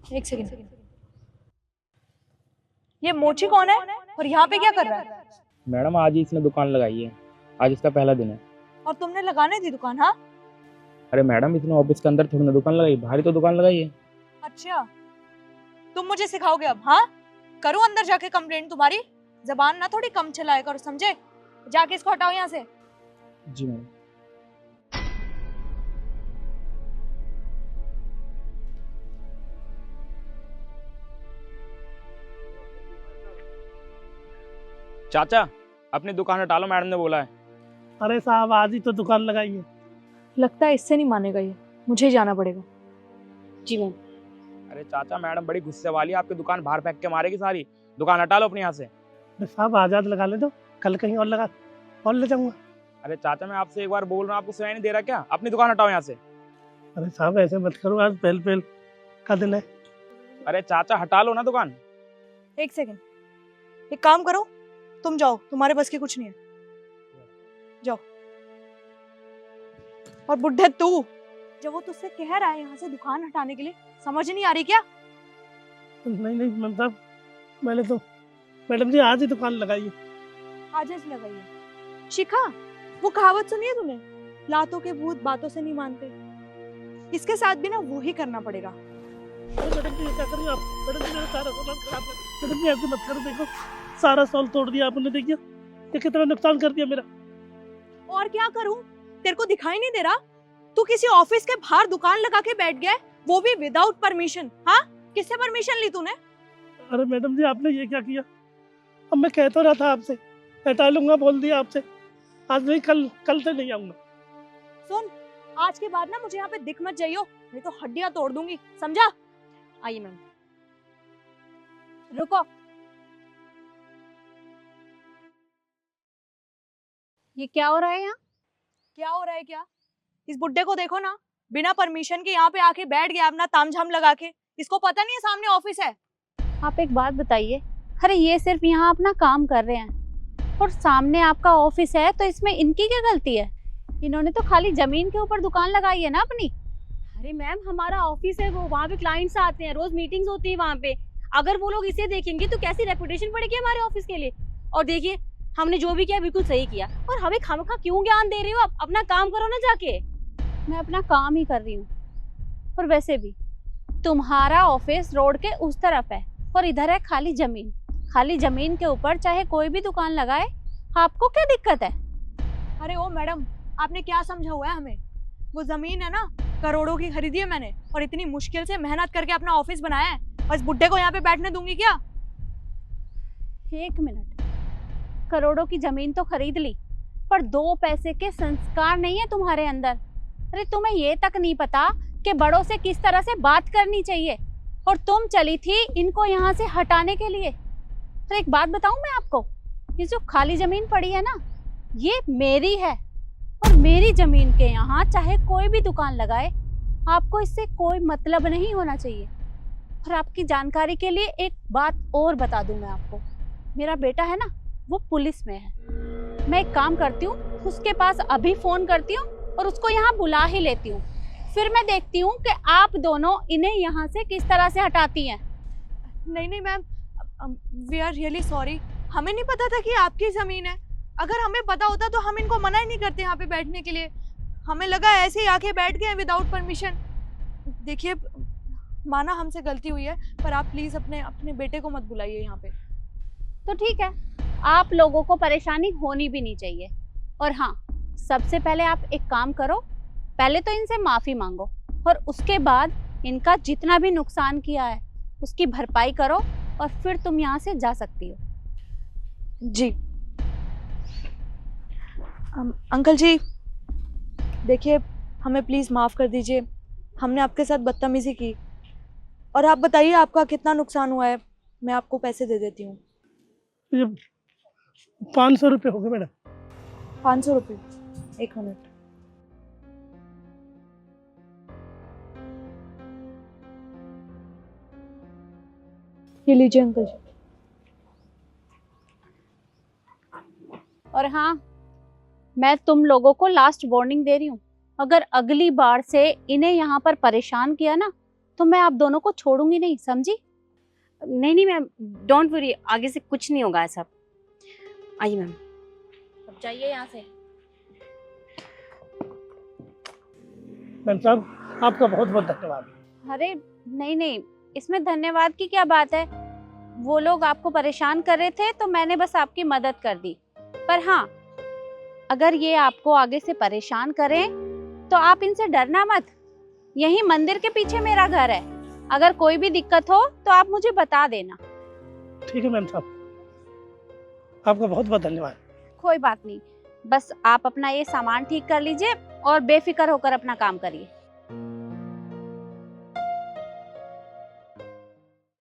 एक सेकंड, ये मोची कौन है और यहाँ पे क्या कर रहा है? मैडम आज ही इसने दुकान लगाई है, आज इसका पहला दिन है। और तुमने लगाने दी दुकान? हाँ अरे मैडम इसने ऑफिस के अंदर थोड़ी ना दुकान लगाई, बाहर ही तो दुकान लगाई है। अच्छा, तुम मुझे सिखाओगे अब? हाँ, करूँ अंदर जाके कंप्लेंट तुम्हारी? जबान ना थोड़ी कम चलाया करो, समझे? जाके इसको हटाओ यहाँ से। जी मैडम। चाचा अपनी दुकान हटा लो, मैडम ने बोला है। अरे साहब आज ही तो दुकान लगाई है। लगता है इससे नहीं मानेगा ये, मुझे ही जाना पड़ेगा। जी मैम। अरे चाचा मैडम बड़ी गुस्से वाली है, आपकी दुकान बाहर फेंक के मारेगी सारी। दुकान हटा लो अपने यहाँ से। अरे साहब आजाद लगा ले दो, कल कहीं और लगा और ले जाऊंगा। अरे चाचा मैं आपसे एक बार बोल रहा हूँ, आपको सुनाई नहीं दे रहा क्या? अपनी दुकान हटाओ यहाँ से। अरे साहब ऐसे मत करो, आज पहल पहल का दिन है। अरे चाचा हटा लो ना दुकान। एक सेकंड, एक काम करो, तुम जाओ, तुम्हारे बस की कुछ नहीं है, जाओ। और बुड्ढे तू, जब वो तुझसे कह रहा है यहाँ से दुकान हटाने के लिए, समझ नहीं आ रही क्या? नहीं नहीं मैम साहब, मैंने तो मैडम जी आज ही दुकान लगाई है। आज लगाई है। शिखा, वो कहावत सुनी है तूने, लातों के भूत बातों से नहीं मानते? इसके साथ भी ना वो ही करना पड़ेगा। अरे मैडम जी क्या कर रही हो आप? मैडम जी मेरा सारा सामान खराब कर, मैडम जी ऐसे मत करो, देखो सारा साल तोड़ दिया आपने, देखिए ये कितना नुकसान कर दिया मेरा। और क्या करूं, तेरे को दिखाई नहीं दे रहा? तू किसी ऑफिस के बाहर दुकान लगा के बैठ गया है, वो भी विदाउट परमिशन। हाँ, किससे परमिशन ली तूने? अरे मैडम जी आपने ये क्या किया? अब मैं कह तो रहा था आपसे हटा लूंगा, बोल दिया आपसे, आज नहीं कल से नहीं आऊंगा। सुन, आज के बाद ना मुझे यहाँ पे दिख मत जाइयो, नहीं तो हड्डियां तोड़ दूंगी, समझा? आइए मैम। रुको, ये क्या हो रहा है यहाँ? क्या हो रहा है क्या? इस बुड्ढे को देखो ना, बिना परमिशन के यहाँ पे आके बैठ गया अपना तामझाम लगा के। इसको पता नहीं है सामने ऑफिस है। आप एक बात बताइए, अरे ये सिर्फ यहाँ अपना काम कर रहे हैं और सामने आपका ऑफिस है, तो इसमें इनकी क्या गलती है? इन्होंने तो खाली जमीन के ऊपर दुकान लगाई है ना अपनी। अरे मैम हमारा ऑफिस है, वो वहाँ पे क्लाइंट्स आते हैं, रोज मीटिंग्स होती है वहाँ पे। अगर वो लोग इसे देखेंगे तो कैसी रेपुटेशन पड़ेगी हमारे ऑफिस के लिए। और देखिए हमने जो भी किया बिल्कुल सही किया, और हमें खामखा क्यों ज्ञान दे रही हो? आप अपना काम करो ना जाके। मैं अपना काम ही कर रही हूँ, और वैसे भी तुम्हारा ऑफिस रोड के उस तरफ है और इधर है खाली जमीन। खाली जमीन के ऊपर चाहे कोई भी दुकान लगाए, आपको क्या दिक्कत है? अरे ओ मैडम, आपने क्या समझा हुआ है हमें? वो जमीन है ना, करोड़ों की खरीदी है मैंने, और इतनी मुश्किल से मेहनत करके अपना ऑफिस बनाया है, और इस बुड्ढे को यहाँ पे बैठने दूंगी क्या? एक मिनट, करोड़ों की जमीन तो खरीद ली, पर 2 पैसे के संस्कार नहीं है तुम्हारे अंदर। अरे तुम्हें ये तक नहीं पता कि बड़ों से किस तरह से बात करनी चाहिए, और तुम चली थी इनको यहाँ से हटाने के लिए। तो एक बात बताऊं मैं आपको, ये जो खाली जमीन पड़ी है ना, ये मेरी है, और मेरी जमीन के यहाँ चाहे कोई भी दुकान लगाए, आपको इससे कोई मतलब नहीं होना चाहिए। और आपकी जानकारी के लिए एक बात और बता दूं मैं आपको, मेरा बेटा है ना, वो पुलिस में है। मैं एक काम करती हूँ, उसके पास अभी फोन करती हूँ और उसको यहाँ बुला ही लेती हूँ, फिर मैं देखती हूँ कि आप दोनों इन्हें यहाँ से किस तरह से हटाती हैं। नहीं नहीं ma'am, we are really sorry, हमें नहीं पता था कि आपकी जमीन है। अगर हमें पता होता तो हम इनको मना ही नहीं करते यहाँ पे बैठने के लिए। हमें लगा ऐसे ही आके बैठ गए विदाउट परमिशन। देखिए, माना हमसे गलती हुई है, पर आप प्लीज अपने बेटे को मत बुलाइए यहाँ पे। तो ठीक है, आप लोगों को परेशानी होनी भी नहीं चाहिए। और हाँ, सबसे पहले आप एक काम करो, पहले तो इनसे माफी मांगो, और उसके बाद इनका जितना भी नुकसान किया है उसकी भरपाई करो, और फिर तुम यहाँ से जा सकती हो। जी अंकल जी, देखिए हमें प्लीज माफ कर दीजिए, हमने आपके साथ बदतमीजी की। और आप बताइए आपका कितना नुकसान हुआ है, मैं आपको पैसे दे देती हूँ। ये 500 रुपये हो गए मैडम। 500 रुपये? एक मिनट। ये लीजिए अंकल जी। और हाँ, मैं तुम लोगों को लास्ट वार्निंग दे रही हूँ, अगर अगली बार से इन्हें यहाँ पर परेशान किया ना, तो मैं आप दोनों को छोड़ूंगी नहीं, समझी? नहीं नहीं मैम, डोंट वरी, आगे से कुछ नहीं होगा ऐसा। आइए मैम। अब जाइए यहाँ से। मैम साहब आपका बहुत बहुत धन्यवाद। अरे नहीं नहीं, इसमें धन्यवाद की क्या बात है। वो लोग आपको परेशान कर रहे थे तो मैंने बस आपकी मदद कर दी। पर हाँ, अगर ये आपको आगे से परेशान करें तो आप इनसे डरना मत। यही मंदिर के पीछे मेरा घर है, अगर कोई भी दिक्कत हो तो आप मुझे बता देना। ठीक है मैम साहब, आपका बहुत बहुत धन्यवाद। कोई बात नहीं, बस आप अपना ये सामान ठीक कर लीजिए और बेफिक्र होकर अपना काम करिए।